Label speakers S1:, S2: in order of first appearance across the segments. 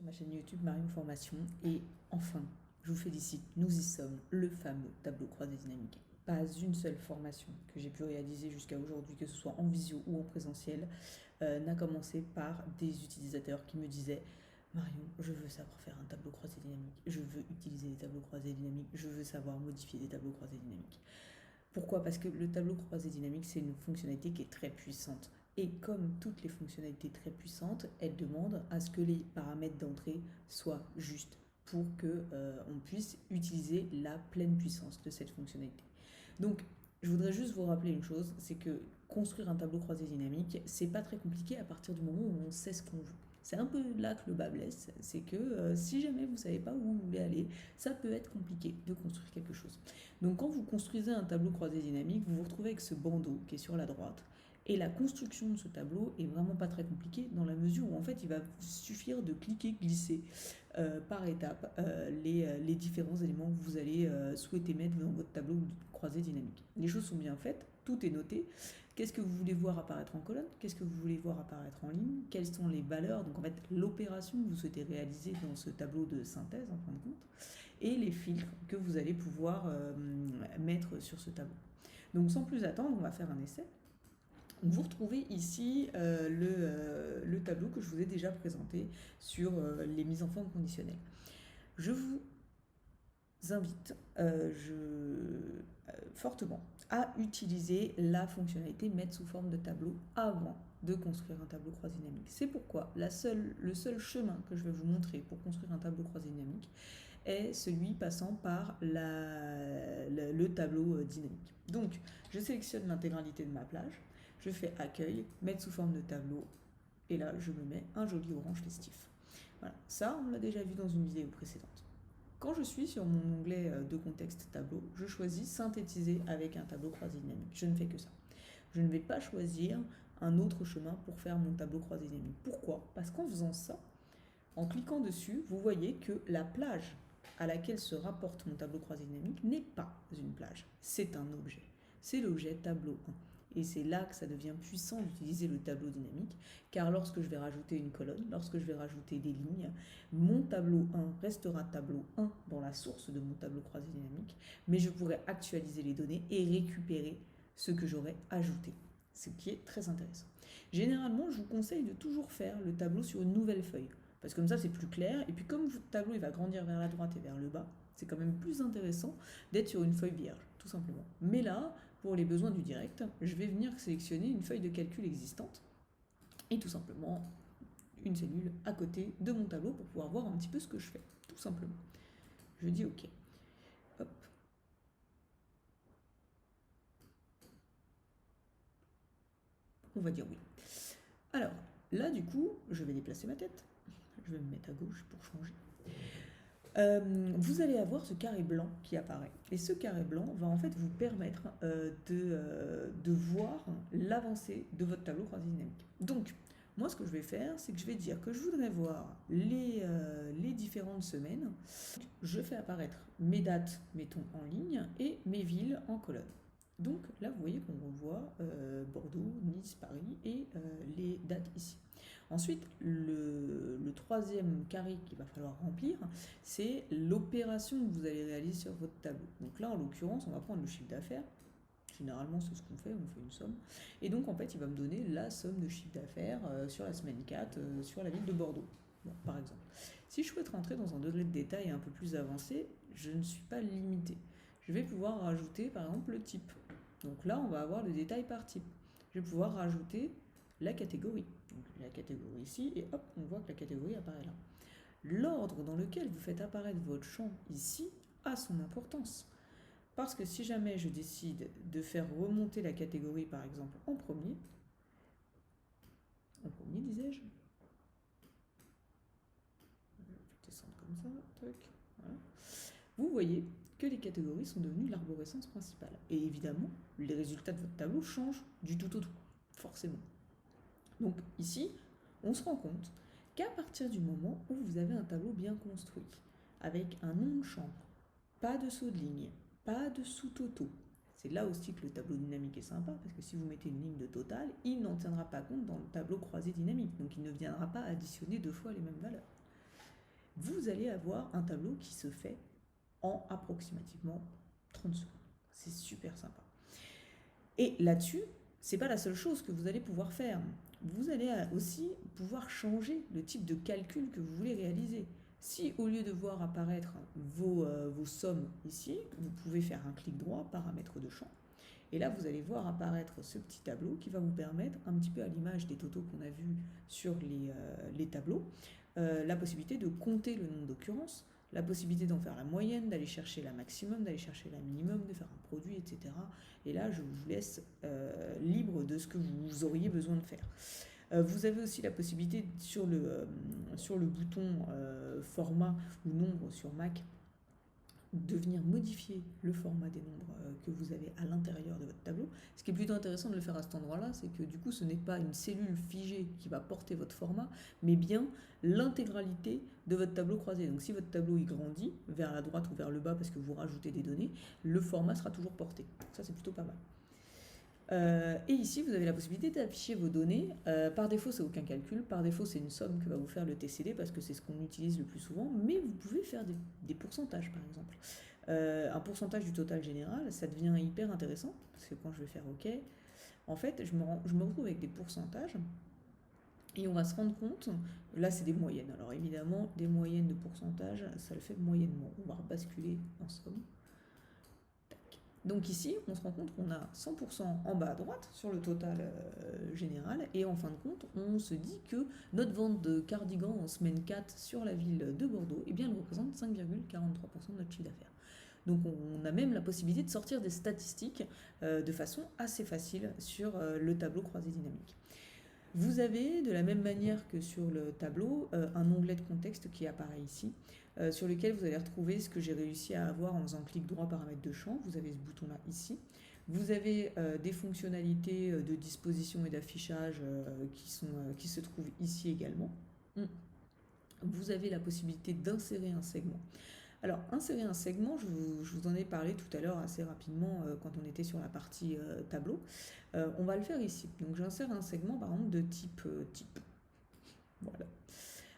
S1: Sur ma chaîne YouTube Marion Formation et enfin, je vous félicite, nous y sommes, le fameux tableau croisé dynamique. Pas une seule formation que j'ai pu réaliser jusqu'à aujourd'hui, que ce soit en visio ou en présentiel, n'a commencé par des utilisateurs qui me disaient Marion, je veux savoir faire un tableau croisé dynamique, je veux utiliser des tableaux croisés dynamiques, je veux savoir modifier des tableaux croisés dynamiques. Pourquoi? Parce que le tableau croisé dynamique, c'est une fonctionnalité qui est très puissante. Et comme toutes les fonctionnalités très puissantes, elle demande à ce que les paramètres d'entrée soient justes pour que on puisse utiliser la pleine puissance de cette fonctionnalité. Donc, je voudrais juste vous rappeler une chose, c'est que construire un tableau croisé dynamique, c'est pas très compliqué à partir du moment où on sait ce qu'on veut. C'est un peu là que le bas blesse, c'est que si jamais vous ne savez pas où vous voulez aller, ça peut être compliqué de construire quelque chose. Donc quand vous construisez un tableau croisé dynamique, vous vous retrouvez avec ce bandeau qui est sur la droite. Et la construction de ce tableau est vraiment pas très compliquée dans la mesure où en fait il va suffire de cliquer, glisser par étape les différents éléments que vous allez souhaiter mettre dans votre tableau croisé dynamique. Les choses sont bien faites, tout est noté. Qu'est-ce que vous voulez voir apparaître en colonne? Qu'est-ce que vous voulez voir apparaître en ligne? Quelles sont les valeurs? Donc en fait l'opération que vous souhaitez réaliser dans ce tableau de synthèse en fin de compte, et les filtres que vous allez pouvoir mettre sur ce tableau. Donc sans plus attendre, on va faire un essai. Vous retrouvez ici le tableau que je vous ai déjà présenté sur les mises en forme conditionnelles. Je vous invite fortement à utiliser la fonctionnalité mettre sous forme de tableau avant de construire un tableau croisé dynamique. C'est pourquoi le seul chemin que je vais vous montrer pour construire un tableau croisé dynamique est celui passant par le tableau dynamique. Donc, je sélectionne l'intégralité de ma plage, je fais accueil, mettre sous forme de tableau, et là, je me mets un joli orange festif. Voilà, ça, on l'a déjà vu dans une vidéo précédente. Quand je suis sur mon onglet de contexte tableau, je choisis synthétiser avec un tableau croisé dynamique. Je ne fais que ça. Je ne vais pas choisir un autre chemin pour faire mon tableau croisé dynamique. Pourquoi? Parce qu'en faisant ça, en cliquant dessus, vous voyez que la plage à laquelle se rapporte mon tableau croisé dynamique n'est pas une plage, c'est un objet. C'est l'objet tableau 1. Et c'est là que ça devient puissant d'utiliser le tableau dynamique, car lorsque je vais rajouter une colonne, lorsque je vais rajouter des lignes, mon tableau 1 restera tableau 1 dans la source de mon tableau croisé dynamique, mais je pourrai actualiser les données et récupérer ce que j'aurais ajouté, ce qui est très intéressant. Généralement, je vous conseille de toujours faire le tableau sur une nouvelle feuille, parce que comme ça c'est plus clair, et puis comme votre tableau il va grandir vers la droite et vers le bas, c'est quand même plus intéressant d'être sur une feuille vierge, tout simplement. Mais là, pour les besoins du direct, je vais venir sélectionner une feuille de calcul existante, et tout simplement une cellule à côté de mon tableau pour pouvoir voir un petit peu ce que je fais, tout simplement. Je dis OK. Hop. On va dire oui. Alors, là du coup, je vais déplacer ma tête. Je vais me mettre à gauche pour changer. Vous allez avoir ce carré blanc qui apparaît. Et ce carré blanc va en fait vous permettre de voir l'avancée de votre tableau croisé dynamique. Donc, moi ce que je vais faire, c'est que je vais dire que je voudrais voir les différentes semaines. Je fais apparaître mes dates, mettons, en ligne, et mes villes en colonne. Donc là, vous voyez qu'on revoit Bordeaux, Nice, Paris et les dates ici. Ensuite, le troisième carré qu'il va falloir remplir, c'est l'opération que vous allez réaliser sur votre tableau. Donc là, en l'occurrence, on va prendre le chiffre d'affaires. Généralement, c'est ce qu'on fait, on fait une somme. Et donc, en fait, il va me donner la somme de chiffre d'affaires sur la semaine 4 sur la ville de Bordeaux, bon, par exemple. Si je souhaite rentrer dans un degré de détail un peu plus avancé, je ne suis pas limité. Je vais pouvoir rajouter, par exemple, le type. Donc là, on va avoir le détail par type. Je vais pouvoir rajouter la catégorie. Donc la catégorie ici, et hop, on voit que la catégorie apparaît là. L'ordre dans lequel vous faites apparaître votre champ ici a son importance. Parce que si jamais je décide de faire remonter la catégorie, par exemple, en premier disais-je, je vais descendre comme ça, tac, voilà. Vous voyez que les catégories sont devenues l'arborescence principale. Et évidemment, les résultats de votre tableau changent du tout au tout, forcément. Donc ici, on se rend compte qu'à partir du moment où vous avez un tableau bien construit, avec un nom de chambre, pas de saut de ligne, pas de sous-totaux, c'est là aussi que le tableau dynamique est sympa, parce que si vous mettez une ligne de total, il n'en tiendra pas compte dans le tableau croisé dynamique, donc il ne viendra pas additionner deux fois les mêmes valeurs. vous allez avoir un tableau qui se fait en approximativement 30 secondes. C'est super sympa. Et là-dessus, c'est pas la seule chose que vous allez pouvoir faire. Vous allez aussi pouvoir changer le type de calcul que vous voulez réaliser. Si au lieu de voir apparaître vos sommes ici, vous pouvez faire un clic droit, paramètres de champ, et là vous allez voir apparaître ce petit tableau qui va vous permettre, un petit peu à l'image des totaux qu'on a vus sur les tableaux, la possibilité de compter le nombre d'occurrences, la possibilité d'en faire la moyenne, d'aller chercher la maximum, d'aller chercher la minimum, de faire un produit, etc. Et là, je vous laisse libre de ce que vous auriez besoin de faire. Vous avez aussi la possibilité sur le bouton format ou nombre sur Mac de venir modifier le format des nombres que vous avez à l'intérieur de votre tableau. Ce qui est plutôt intéressant de le faire à cet endroit-là, c'est que du coup, ce n'est pas une cellule figée qui va porter votre format, mais bien l'intégralité de votre tableau croisé. Donc si votre tableau il grandit vers la droite ou vers le bas parce que vous rajoutez des données, le format sera toujours porté. Ça, c'est plutôt pas mal. Et ici, vous avez la possibilité d'afficher vos données. Par défaut, c'est aucun calcul. Par défaut, c'est une somme que va vous faire le TCD parce que c'est ce qu'on utilise le plus souvent. Mais vous pouvez faire des pourcentages, par exemple. Un pourcentage du total général, ça devient hyper intéressant. Parce que quand je vais faire OK, en fait, je me retrouve avec des pourcentages. Et on va se rendre compte, là c'est des moyennes. Alors évidemment, des moyennes de pourcentage, ça le fait moyennement. On va rebasculer en somme. Donc ici, on se rend compte qu'on a 100% en bas à droite sur le total général, et en fin de compte, on se dit que notre vente de cardigans en semaine 4 sur la ville de Bordeaux, eh bien, elle représente 5,43% de notre chiffre d'affaires. Donc on a même la possibilité de sortir des statistiques de façon assez facile sur le tableau croisé dynamique. Vous avez, de la même manière que sur le tableau, un onglet de contexte qui apparaît ici, sur lequel vous allez retrouver ce que j'ai réussi à avoir en faisant clic droit paramètres de champ. Vous avez ce bouton-là ici. Vous avez des fonctionnalités de disposition et d'affichage qui se trouvent ici également. Vous avez la possibilité d'insérer un segment. Alors, insérer un segment, je vous en ai parlé tout à l'heure assez rapidement quand on était sur la partie tableau. On va le faire ici. Donc, j'insère un segment, par exemple, de type type. Voilà.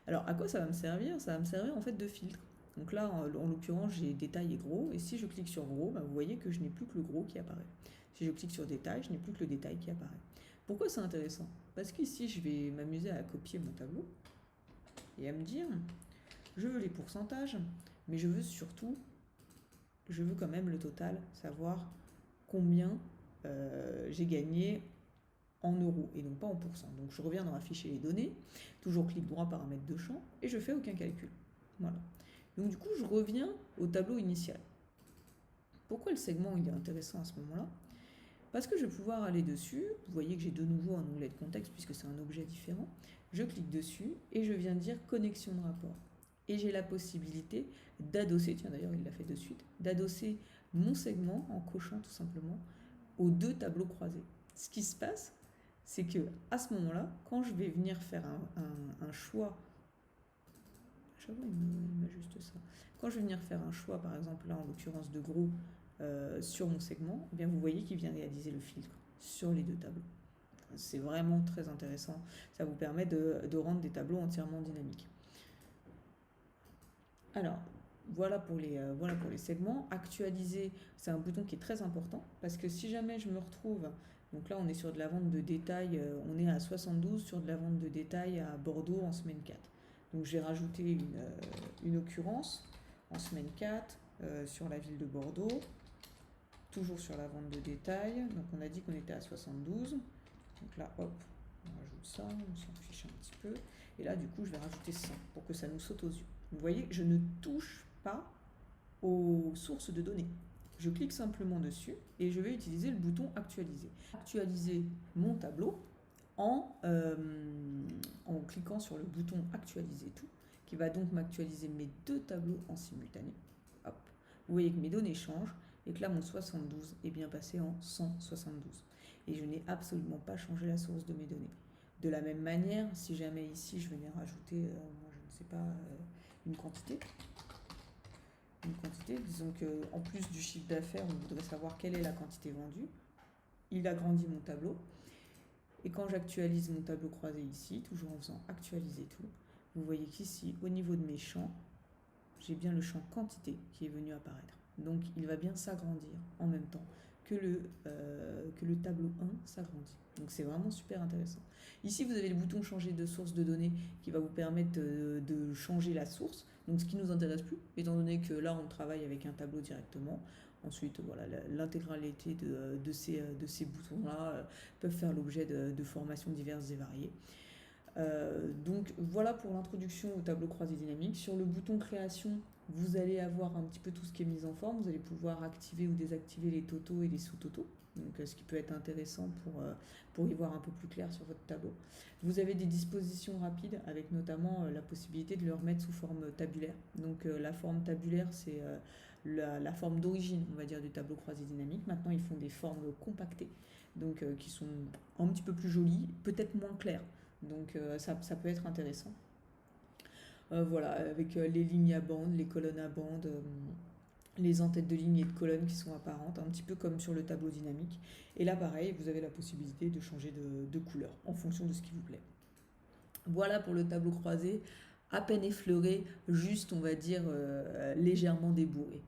S1: Alors, à quoi ça va me servir? Ça va me servir en fait de filtre. Donc là, en l'occurrence, j'ai détail et gros. Et si je clique sur gros, vous voyez que je n'ai plus que le gros qui apparaît. Si je clique sur détail, je n'ai plus que le détail qui apparaît. Pourquoi c'est intéressant? Parce qu'ici, je vais m'amuser à copier mon tableau et à me dire, je veux les pourcentages, mais je veux surtout, je veux quand même le total, savoir combien j'ai gagné en euros et non pas en pourcents. Donc je reviens dans afficher les données, toujours clic droit paramètres de champ, et je fais aucun calcul. Voilà. Donc du coup, je reviens au tableau initial. Pourquoi le segment il est intéressant à ce moment-là? Parce que je vais pouvoir aller dessus. Vous voyez que j'ai de nouveau un onglet de contexte puisque c'est un objet différent. Je clique dessus et je viens dire connexion de rapport. Et j'ai la possibilité d'adosser, tiens d'ailleurs il l'a fait de suite, d'adosser mon segment en cochant tout simplement aux deux tableaux croisés. Ce qui se passe, c'est que à ce moment-là, quand je vais venir faire un choix, chaque fois il m'ajuste ça. Quand je vais venir faire un choix, par exemple là en l'occurrence de gros sur mon segment, eh bien vous voyez qu'il vient réaliser le filtre sur les deux tableaux. C'est vraiment très intéressant. Ça vous permet de rendre des tableaux entièrement dynamiques. Alors, voilà pour les segments. Actualiser, c'est un bouton qui est très important parce que si jamais je me retrouve, donc là on est sur de la vente de détail, on est à 72 sur de la vente de détail à Bordeaux en semaine 4. Donc j'ai rajouté une occurrence en semaine 4 sur la ville de Bordeaux, toujours sur la vente de détail. Donc on a dit qu'on était à 72. Donc là, hop, on rajoute ça, on s'en fiche un petit peu. Et là, du coup, je vais rajouter 100 pour que ça nous saute aux yeux. Vous voyez, je ne touche pas aux sources de données. Je clique simplement dessus et je vais utiliser le bouton actualiser. Actualiser mon tableau en cliquant sur le bouton actualiser tout, qui va donc m'actualiser mes deux tableaux en simultané. Hop. Vous voyez que mes données changent et que là, mon 72 est bien passé en 172. Et je n'ai absolument pas changé la source de mes données. De la même manière, si jamais ici, je venais rajouter, moi, je ne sais pas, une quantité, disons qu'en plus du chiffre d'affaires, on voudrait savoir quelle est la quantité vendue. Il agrandit mon tableau. Et quand j'actualise mon tableau croisé ici, toujours en faisant actualiser tout, vous voyez qu'ici, au niveau de mes champs, j'ai bien le champ quantité qui est venu apparaître. Donc il va bien s'agrandir en même temps que le tableau 1 s'agrandit. Donc c'est vraiment super intéressant. Ici, vous avez le bouton changer de source de données qui va vous permettre de changer la source. Donc ce qui nous intéresse plus, étant donné que là on travaille avec un tableau directement. Ensuite, voilà, l'intégralité de ces boutons-là peuvent faire l'objet de formations diverses et variées. Donc voilà pour l'introduction au tableau croisé dynamique. Sur le bouton création, vous allez avoir un petit peu tout ce qui est mis en forme. Vous allez pouvoir activer ou désactiver les totaux et les sous-totaux. Donc, ce qui peut être intéressant pour y voir un peu plus clair sur votre tableau. Vous avez des dispositions rapides avec notamment la possibilité de le remettre sous forme tabulaire. Donc la forme tabulaire, c'est la forme d'origine, on va dire, du tableau croisé dynamique. Maintenant, ils font des formes compactées, donc qui sont un petit peu plus jolies, peut-être moins claires. Donc ça peut être intéressant. Voilà, avec les lignes à bande, les colonnes à bande, les entêtes de lignes et de colonnes qui sont apparentes, un petit peu comme sur le tableau dynamique. Et là, pareil, vous avez la possibilité de changer de couleur en fonction de ce qui vous plaît. Voilà pour le tableau croisé, à peine effleuré, juste, on va dire, légèrement débourré.